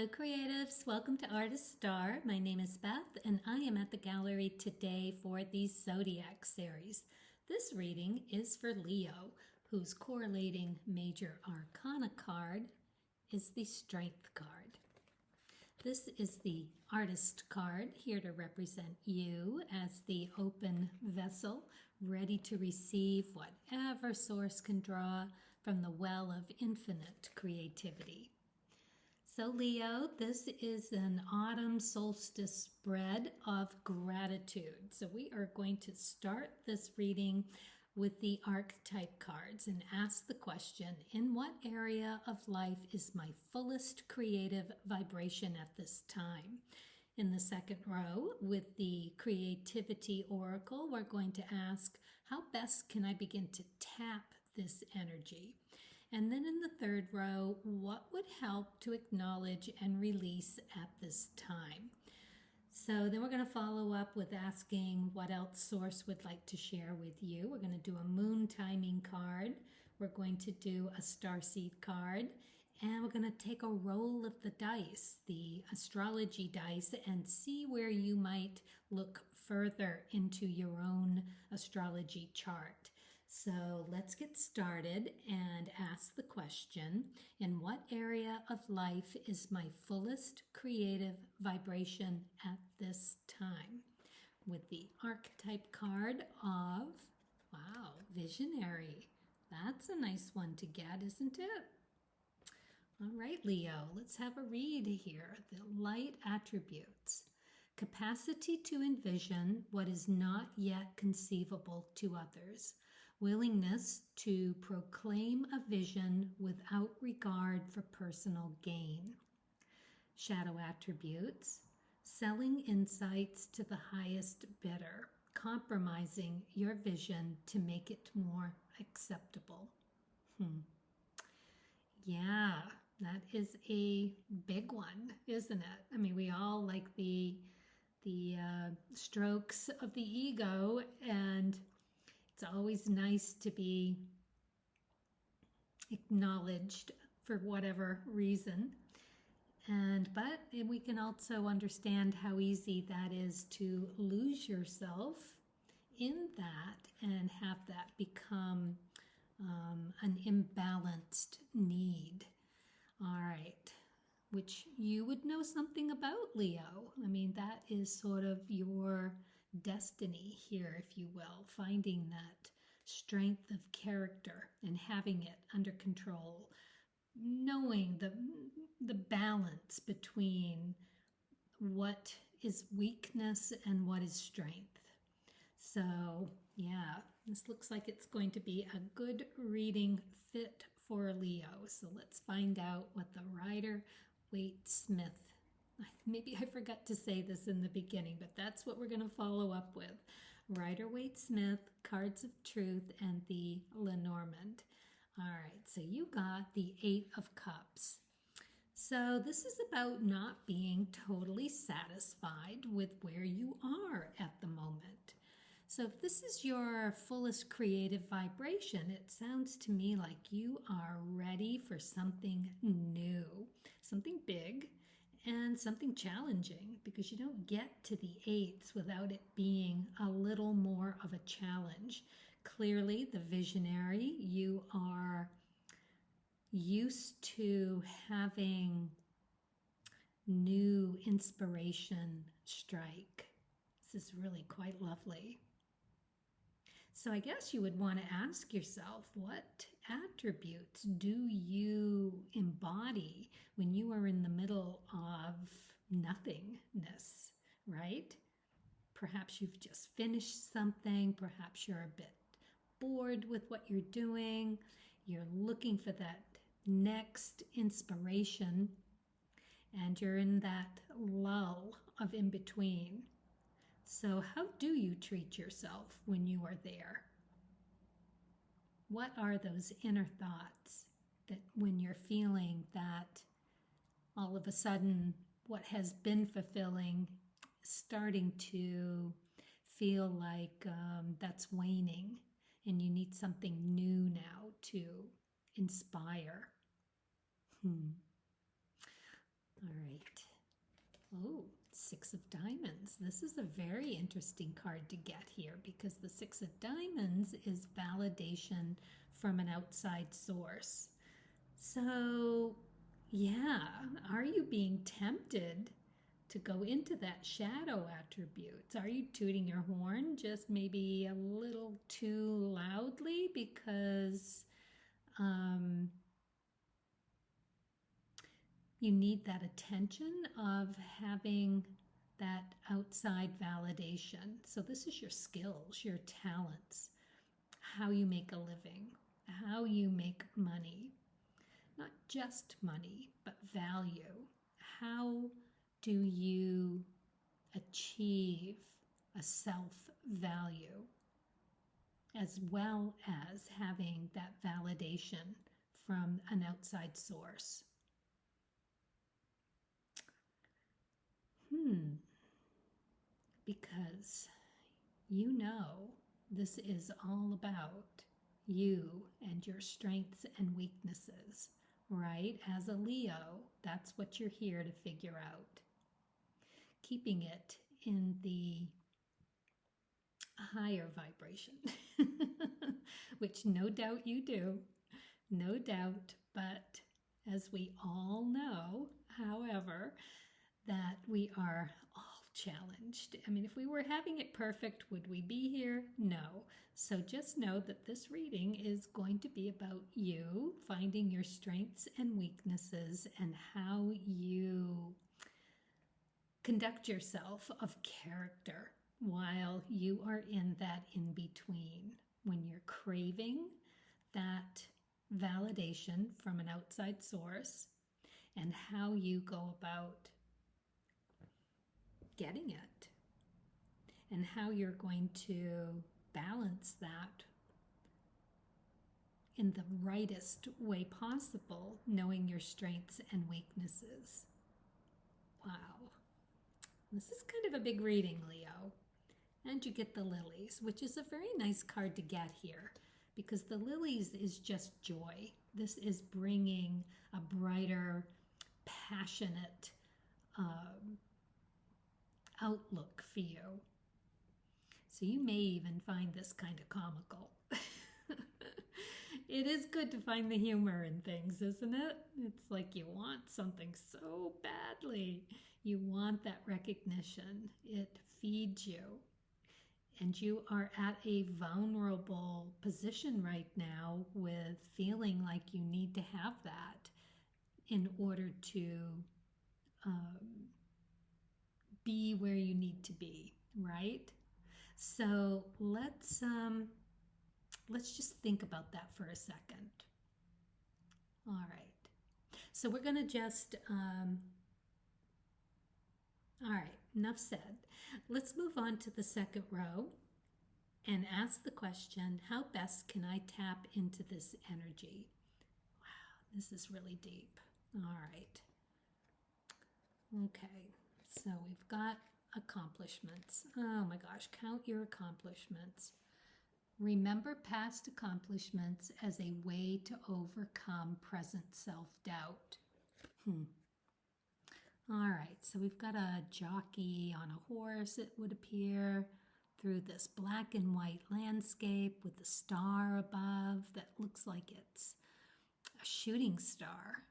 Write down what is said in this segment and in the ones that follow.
creatives. Welcome to Artist Star. My name is Beth and I am at the gallery today for the Zodiac series. This reading is for Leo, whose correlating major arcana card is the Strength card. This is the Artist card, here to represent you as the open vessel, ready to receive whatever source can draw from the well of infinite creativity. So Leo, this is an autumn solstice spread of gratitude. So we are going to start this reading with the archetype cards and ask the question, in what area of life is my fullest creative vibration at this time? In the second row, with the creativity oracle, we're going to ask, how best can I begin to tap this energy? And then in the third row, what would help to acknowledge and release at this time? So then we're going to follow up with asking what else Source would like to share with you. We're going to do a moon timing card. We're going to do a starseed card. And we're going to take a roll of the dice, the astrology dice, and see where you might look further into your own astrology chart. So let's get started and ask the question, in what area of life is my fullest creative vibration at this time? With the archetype card of, wow, visionary. That's a nice one to get, isn't it? All right, Leo, let's have a read here. The light attributes. Capacity to envision what is not yet conceivable to others. Willingness to proclaim a vision without regard for personal gain. Shadow attributes. Selling insights to the highest bidder. Compromising your vision to make it more acceptable. Yeah, that is a big one, isn't it? I mean, we all like the strokes of the ego, and it's always nice to be acknowledged for whatever reason. But we can also understand how easy that is to lose yourself in that and have that become an imbalanced need. All right, which you would know something about, Leo. I mean, that is sort of your destiny here, if you will, finding that strength of character and having it under control, knowing the balance between what is weakness and what is strength. So yeah, this looks like it's going to be a good reading fit for Leo. So let's find out what the Rider-Waite-Smith, maybe I forgot to say this in the beginning, but that's what we're going to follow up with. Rider-Waite-Smith, Cards of Truth, and the Lenormand. All right, so you got the 8 of Cups. So this is about not being totally satisfied with where you are at the moment. So if this is your fullest creative vibration, it sounds to me like you are ready for something new, something big, and something challenging, because you don't get to the 8s without it being a little more of a challenge. Clearly, the visionary, you are used to having new inspiration strike. This is really quite lovely. So I guess you would want to ask yourself, what attributes do you embody when you are in the middle of nothingness, right? Perhaps you've just finished something, perhaps you're a bit bored with what you're doing, you're looking for that next inspiration, and you're in that lull of in between. So how do you treat yourself when you are there? What are those inner thoughts that when you're feeling that all of a sudden what has been fulfilling is starting to feel like that's waning and you need something new now to inspire? All right. Oh, Six of Diamonds. This is a very interesting card to get here because the Six of Diamonds is validation from an outside source. So, yeah, are you being tempted to go into that shadow attributes? Are you tooting your horn just maybe a little too loudly because you need that attention of having that outside validation? So this is your skills, your talents, how you make a living, how you make money. Not just money, but value. How do you achieve a self-value as well as having that validation from an outside source? Because you know this is all about you and your strengths and weaknesses, right? As a Leo, that's what you're here to figure out. Keeping it in the higher vibration, which no doubt you do, no doubt, but as we all know, however, that we are all challenged. I mean, if we were having it perfect, would we be here? No. So just know that this reading is going to be about you finding your strengths and weaknesses and how you conduct yourself of character while you are in that in-between, when you're craving that validation from an outside source, and how you go about getting it, and how you're going to balance that in the rightest way possible, knowing your strengths and weaknesses. Wow. This is kind of a big reading, Leo. And you get the lilies, which is a very nice card to get here because the lilies is just joy. This is bringing a brighter, passionate outlook for you. So you may even find this kind of comical. It is good to find the humor in things, isn't it? It's like you want something so badly. You want that recognition. It feeds you. And you are at a vulnerable position right now with feeling like you need to have that in order to be where you need to be, right? So let's just think about that for a second. All right. So we're going to just, all right, enough said. Let's move on to the second row and ask the question, how best can I tap into this energy? Wow, this is really deep. All right. Okay, so we've got accomplishments. Oh my gosh, count your accomplishments. Remember past accomplishments as a way to overcome present self-doubt. All right, so we've got a jockey on a horse, it would appear, through this black and white landscape with a star above that looks like it's a shooting star.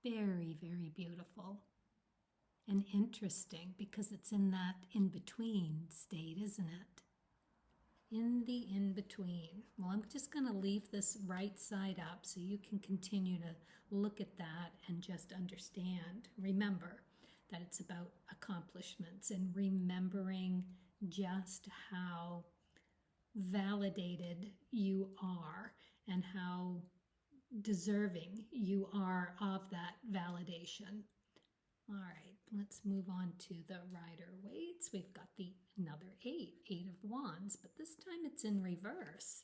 Very, very beautiful and interesting because it's in that in-between state, isn't it? In the in-between. Well, I'm just going to leave this right side up so you can continue to look at that and just understand. Remember that it's about accomplishments and remembering just how validated you are and how deserving you are of that validation. All right, let's move on to the Rider-Waite. We've got another 8 of Wands, but this time it's in reverse,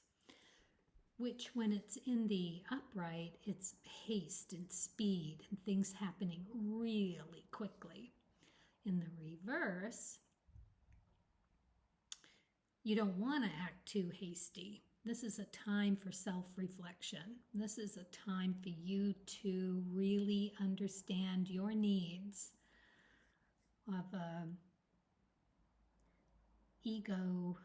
which when it's in the upright, it's haste and speed and things happening really quickly. In the reverse, You don't want to act too hasty. This is a time for self-reflection. This is a time for you to really understand your needs of ego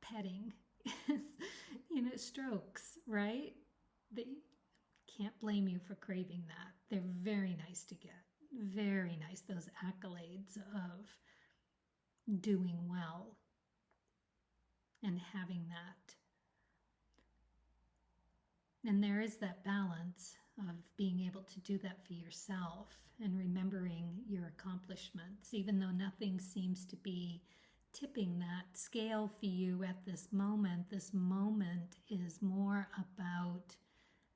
petting, strokes, right? They can't blame you for craving that. They're very nice to get. Very nice, those accolades of doing well and having that. And there is that balance of being able to do that for yourself and remembering your accomplishments, even though nothing seems to be tipping that scale for you at this moment. This moment is more about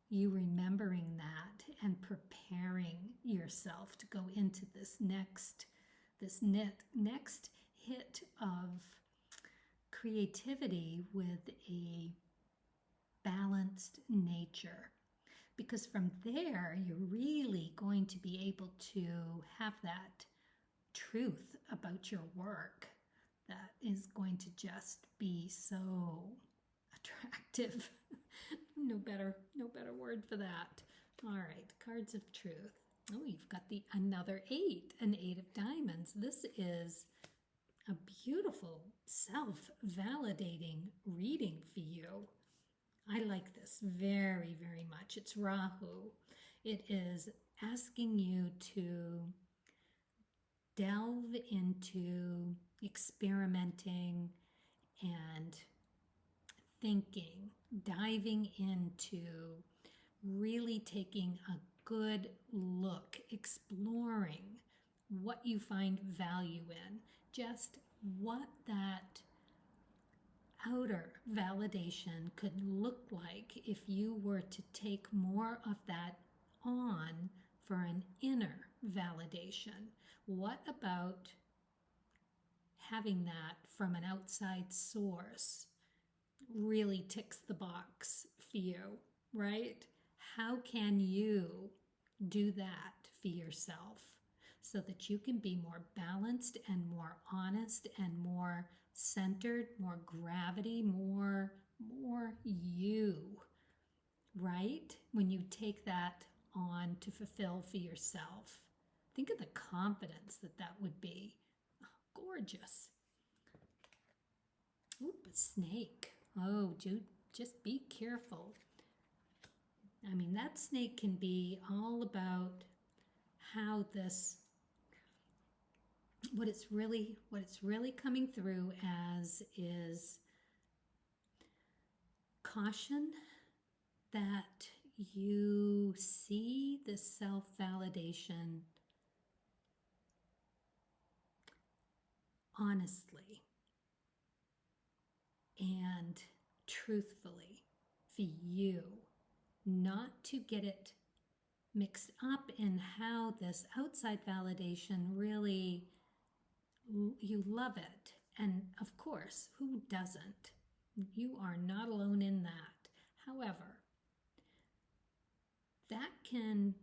you remembering that and preparing yourself to go into this next hit of creativity with a balanced nature. Because from there, you're really going to be able to have that truth about your work that is going to just be so attractive. No better word for that. All right, cards of truth. Oh, you've got another 8, an 8 of diamonds. This is a beautiful self-validating reading for you. I like this very, very much. It's Rahu. It is asking you to delve into experimenting and thinking, diving into really taking a good look, exploring what you find value in, just what that outer validation could look like if you were to take more of that on for an inner validation. What about having that from an outside source really ticks the box for you, right? How can you do that for yourself so that you can be more balanced and more honest and more centered, more gravity, more you, right? When you take that on to fulfill for yourself. Think of the confidence that would be. Oh, gorgeous. Oop, a snake. Oh, just be careful. I mean, that snake can be all about how this, what it's really coming through as is caution that you see this self-validation honestly and truthfully for you, not to get it mixed up in how this outside validation really, you love it. And of course, who doesn't? You are not alone in that. However, that can,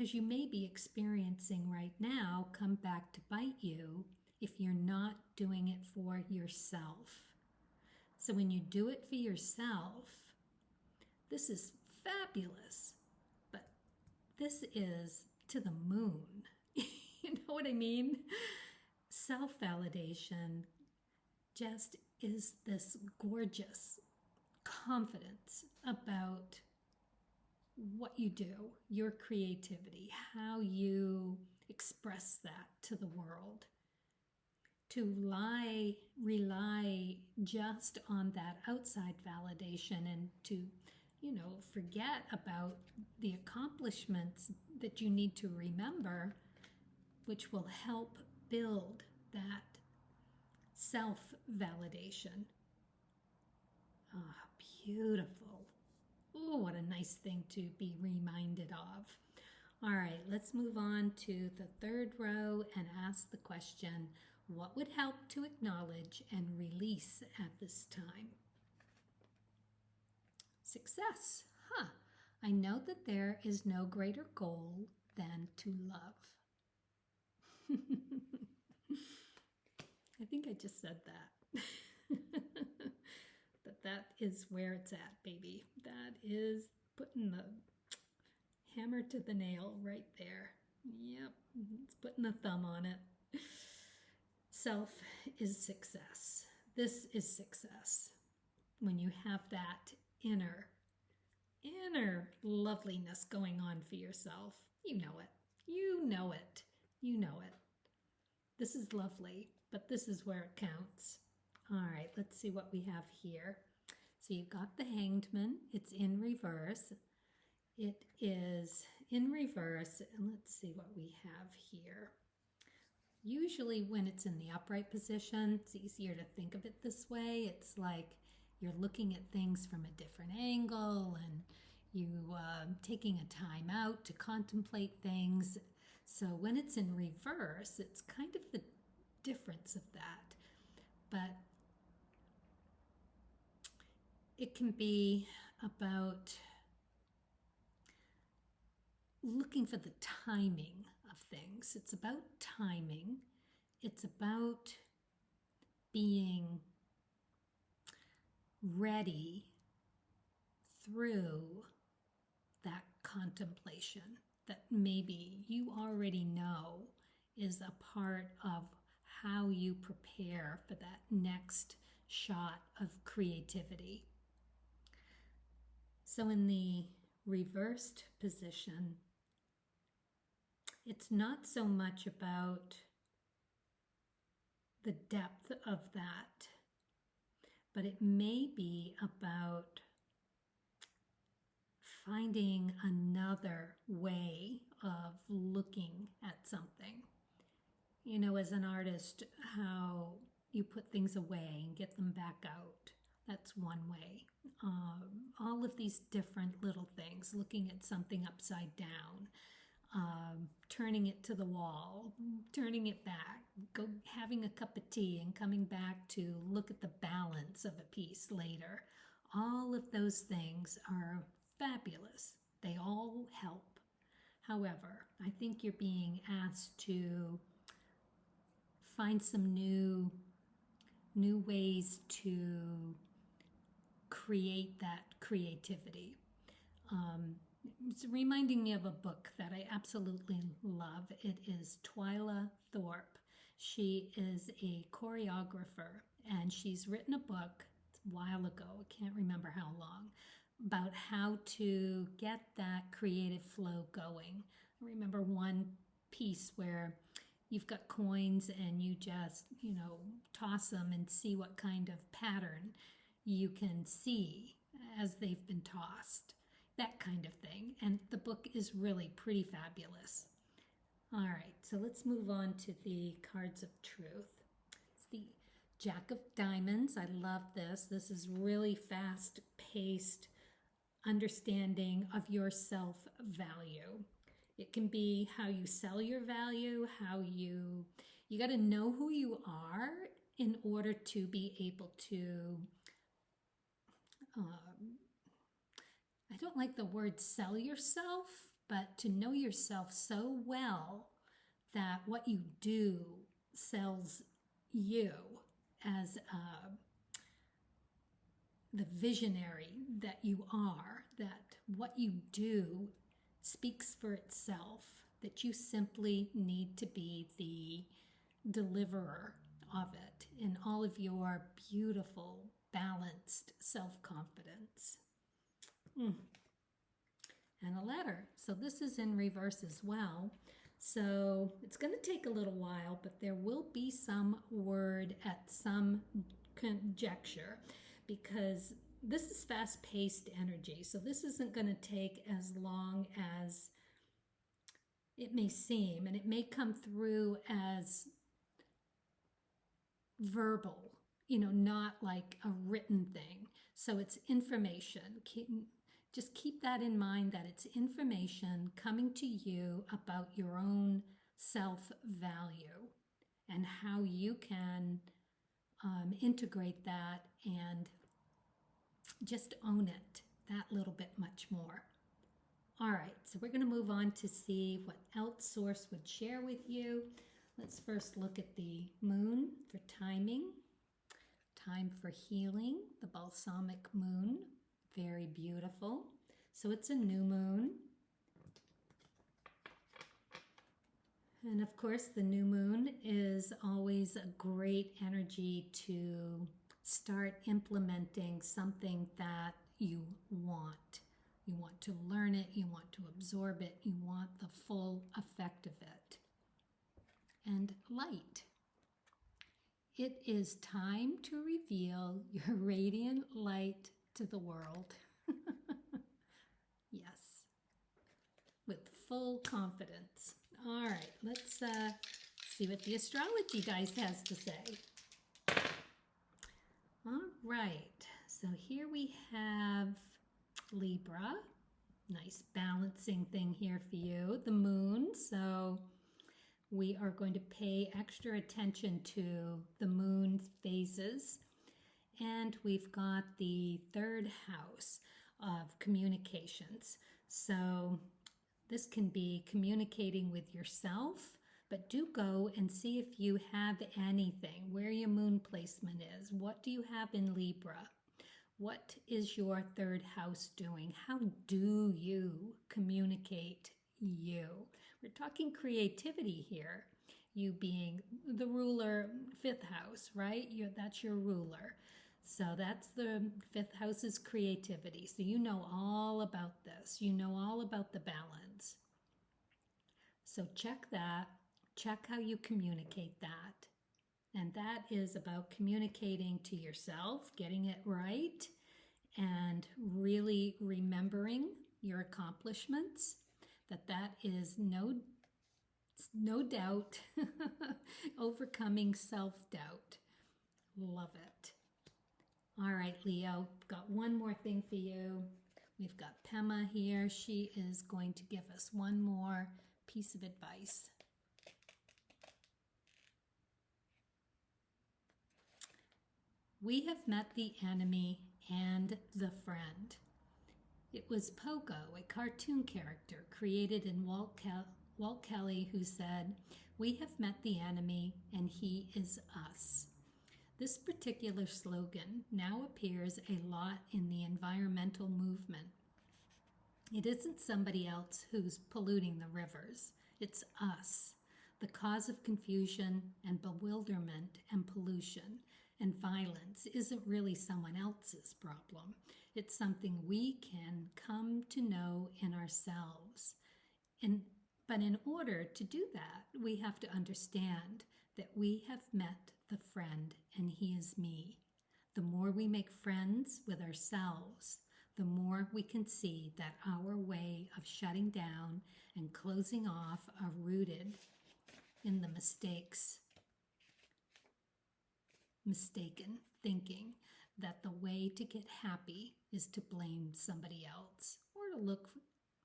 as you may be experiencing right now, come back to bite you if you're not doing it for yourself. So when you do it for yourself, this is fabulous, but this is to the moon. You know what I mean? Self-validation just is this gorgeous confidence about what you do, your creativity, how you express that to the world. To rely just on that outside validation and to, forget about the accomplishments that you need to remember, which will help build that self-validation. Ah, beautiful. Oh, what a nice thing to be reminded of. All right, let's move on to the third row and ask the question, what would help to acknowledge and release at this time? Success. I know that there is no greater goal than to love. I think I just said that. But that is where it's at, baby. That is putting the hammer to the nail right there. Yep, it's putting the thumb on it. Self is success. This is success. When you have that inner loveliness going on for yourself, you know it. You know it. You know it. This is lovely, but this is where it counts. All right, let's see what we have here. So you've got the Hanged Man. It's in reverse. It is in reverse, and let's see what we have here. Usually when it's in the upright position, it's easier to think of it this way. It's like you're looking at things from a different angle and you taking a time out to contemplate things. So when it's in reverse, it's kind of the difference of that. But it can be about looking for the timing of things. It's about timing. It's about being ready through that contemplation that maybe you already know is a part of how you prepare for that next shot of creativity. So in the reversed position, it's not so much about the depth of that, but it may be about finding another way of looking at something. You know, as an artist, how you put things away and get them back out. That's one way. All of these different little things, looking at something upside down, turning it to the wall, turning it back, having a cup of tea and coming back to look at the balance of a piece later. All of those things are fabulous. They all help. However, I think you're being asked to find some new ways to create that creativity. It's reminding me of a book that I absolutely love. It is Twyla Thorpe. She is a choreographer, and she's written a book a while ago, I can't remember how long, about how to get that creative flow going. I remember one piece where you've got coins and you just, toss them and see what kind of pattern you can see as they've been tossed. That kind of thing. And the book is really pretty fabulous. All right, so let's move on to the cards of truth. It's the Jack of Diamonds. I love this. This is really fast-paced understanding of your self-value. It can be how you sell your value, how you got to know who you are in order to be able to I don't like the word sell yourself, but to know yourself so well that what you do sells you as the visionary that you are, that what you do speaks for itself, that you simply need to be the deliverer of it in all of your beautiful, balanced self-confidence. And a letter. So this is in reverse as well. So it's going to take a little while, but there will be some word at some conjecture because this is fast-paced energy. So this isn't going to take as long as it may seem, and it may come through as verbal, not like a written thing. So it's information. Just keep that in mind, that it's information coming to you about your own self-value and how you can integrate that and just own it that little bit much more. All right, so we're going to move on to see what else Source would share with you. Let's first look at the moon for timing. Time for healing, the balsamic moon, very beautiful. So it's a new moon. And of course, the new moon is always a great energy to start implementing something that you want. You want to learn it, you want to absorb it, you want the full effect of it. And light. It is time to reveal your radiant light to the world. Yes, with full confidence. All right, let's see what the astrology dice has to say. All right, so here we have Libra. Nice balancing thing here for you. The moon, so we are going to pay extra attention to the moon's phases. And we've got the third house of communications. So this can be communicating with yourself, but do go and see if you have anything, where your moon placement is. What do you have in Libra? What is your third house doing? How do you communicate you? We're talking creativity here. You being the ruler, fifth house, right? That's your ruler. So that's the fifth house is creativity. So you know all about this. You know all about the balance. So check that. Check how you communicate that. And that is about communicating to yourself, getting it right, and really remembering your accomplishments. That is no doubt overcoming self-doubt. Love it. All right, Leo, got one more thing for you. We've got Pema here. She is going to give us one more piece of advice. We have met the enemy and the friend. It was Pogo, a cartoon character created in Walt Kelly, who said, "We have met the enemy and he is us." This particular slogan now appears a lot in the environmental movement. It isn't somebody else who's polluting the rivers. It's us, the cause of confusion and bewilderment and pollution and violence isn't really someone else's problem. It's something we can come to know in ourselves. But in order to do that, we have to understand that we have met the friend and he is me. The more we make friends with ourselves, the more we can see that our way of shutting down and closing off are rooted in the mistaken thinking that the way to get happy is to blame somebody else or to look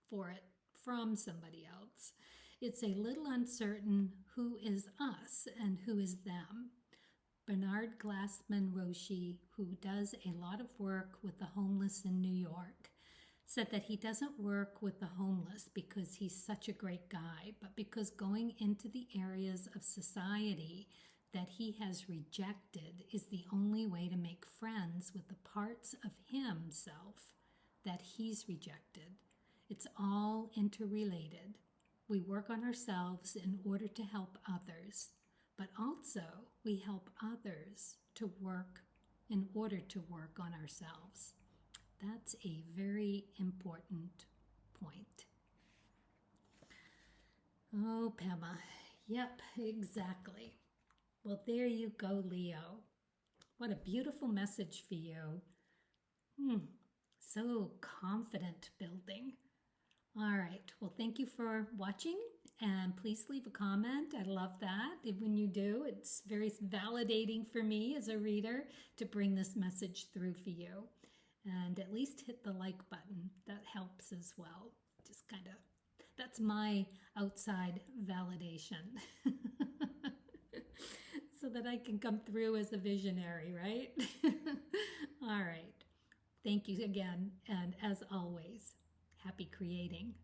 for it from somebody else. It's a little uncertain who is us and who is them. Bernard Glassman Roshi, who does a lot of work with the homeless in New York, said that he doesn't work with the homeless because he's such a great guy, but because going into the areas of society that he has rejected is the only way to make friends with the parts of himself that he's rejected. It's all interrelated. We work on ourselves in order to help others, but also we help others to work in order to work on ourselves. That's a very important point. Oh, Pema. Yep, exactly. Well, there you go, Leo. What a beautiful message for you. So confident building. All right. Well, thank you for watching, and please leave a comment. I love that. When you do, it's very validating for me as a reader to bring this message through for you. And at least hit the like button. That helps as well. Just kind of, that's my outside validation. So that I can come through as a visionary, right? All right. Thank you again. And as always, happy creating.